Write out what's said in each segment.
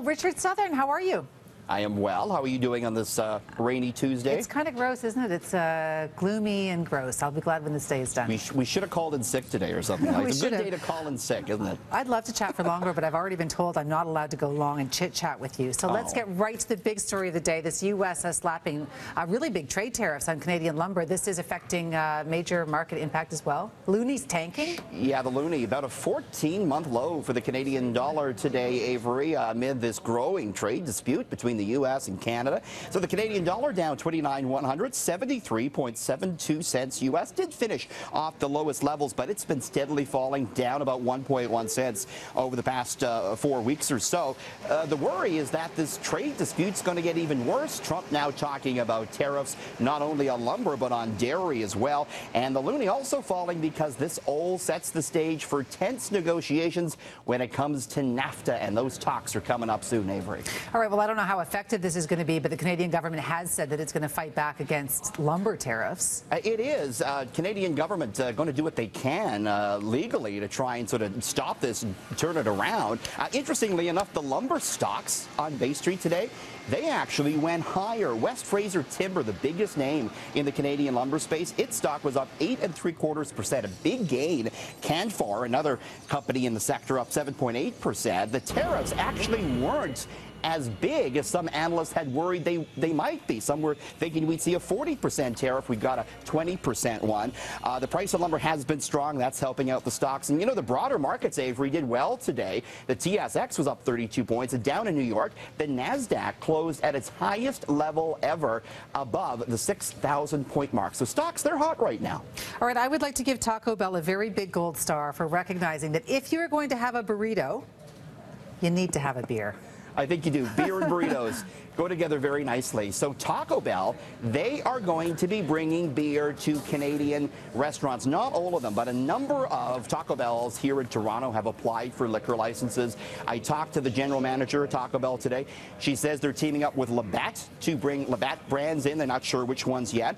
Richard Southern, how are you? I am well. How are you doing on this rainy Tuesday? It's kind of gross, isn't it? It's gloomy and gross. I'll be glad when this day is done. We should have called in sick today or something. It's a good day to call in sick, isn't it? I'd love to chat for longer, but I've already been told I'm not allowed to go long and chit-chat with you. So let's get right to the big story of the day. This U.S. slapping really big trade tariffs on Canadian lumber. This is affecting major market impact as well. Loonie's tanking? Yeah, the Loonie, about a 14-month low for the Canadian dollar today, Avery, amid this growing trade dispute between the U.S. and Canada. So the Canadian dollar down 29,100, 73.72 cents U.S. Did finish off the lowest levels, but it's been steadily falling, down about 1.1 cents over the past 4 weeks or so. The worry is that this trade dispute's going to get even worse. Trump now talking about tariffs not only on lumber but on dairy as well. And the Loonie also falling because this all sets the stage for tense negotiations when it comes to NAFTA, and those talks are coming up soon, Avery. All right, well, I don't know how effective this is going to be, but the Canadian government has said that it's going to fight back against lumber tariffs. It is. Canadian government going to do what they can legally to try and sort of stop this and turn it around. Interestingly enough, the lumber stocks on Bay Street today, they actually went higher. West Fraser Timber, the biggest name in the Canadian lumber space, its stock was up 8.75%, a big gain. Canfor, another company in the sector, up 7.8%. The tariffs actually weren't as big as some analysts had worried they might be. Some were thinking we'd see a 40% tariff. We got a 20% one. The price of lumber has been strong. That's helping out the stocks. And, you know, the broader markets, Avery, did well today. The TSX was up 32 points. Down in New York, the NASDAQ closed at its highest level ever, above the 6,000-point mark. So stocks, they're hot right now. All right, I would like to give Taco Bell a very big gold star for recognizing that if you're going to have a burrito, you need to have a beer. I think you do. Beer and burritos go together very nicely. So Taco Bell, they are going to be bringing beer to Canadian restaurants. Not all of them, but a number of Taco Bells here in Toronto have applied for liquor licenses. I talked to the general manager of Taco Bell today. She says they're teaming up with Labatt to bring Labatt brands in. They're not sure which ones yet.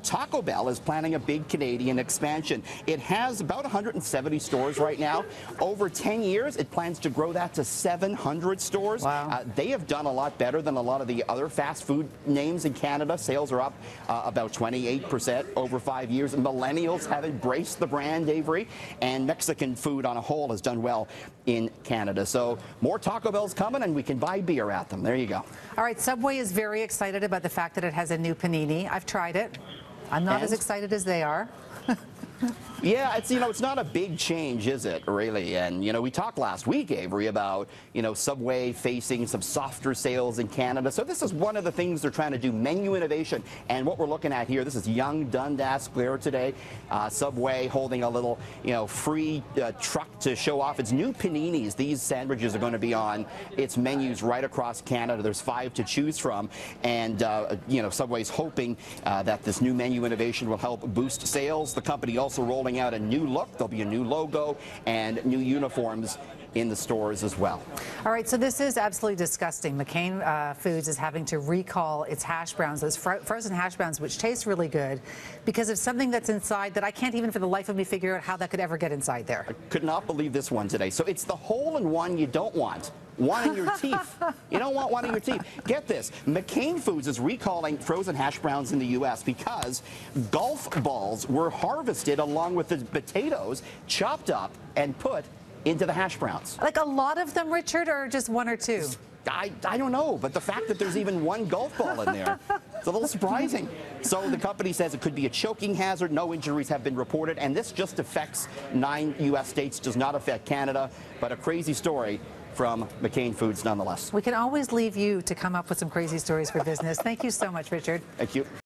Taco Bell is planning a big Canadian expansion. It has about 170 stores right now. Over 10 years, it plans to grow that to 700 stores. Wow. They have done a lot better than a lot of the other fast food names in Canada. Sales are up about 28% over 5 years. Millennials have embraced the brand, Avery, and Mexican food on a whole has done well in Canada. So more Taco Bells coming, and we can buy beer at them. There you go. All right, Subway is very excited about the fact that it has a new panini. I've tried it. I'm not as excited as they are. Yeah, it's not a big change, is it, really? And, we talked last week, Avery, about, Subway facing some softer sales in Canada. So this is one of the things they're trying to do, menu innovation. And what we're looking at here, this is Yonge Dundas Square today. Subway holding a little, free truck to show off its new paninis. These sandwiches are going to be on its menus right across Canada. There's 5 to choose from. And, Subway's hoping that this new menu innovation will help boost sales. The company also rolling out a new look. There'll be a new logo and new uniforms in the stores as well. All right, so this is absolutely disgusting. McCain Foods is having to recall its hash browns, those frozen hash browns, which taste really good, because of something that's inside that I can't even for the life of me figure out how that could ever get inside there. I could not believe this one today. So it's the hole-in-one you don't want. One in your teeth. You don't want one in your teeth. Get this. McCain Foods is recalling frozen hash browns in the U.S. because golf balls were harvested along with the potatoes, chopped up and put into the hash browns. Like a lot of them, Richard, or just one or two? I don't know, but the fact that there's even one golf ball in there, it's a little surprising. So the company says it could be a choking hazard. No injuries have been reported, and this just affects 9 U.S. states, does not affect Canada, but a crazy story from McCain Foods nonetheless. We can always leave you to come up with some crazy stories for business. Thank you so much, Richard. Thank you.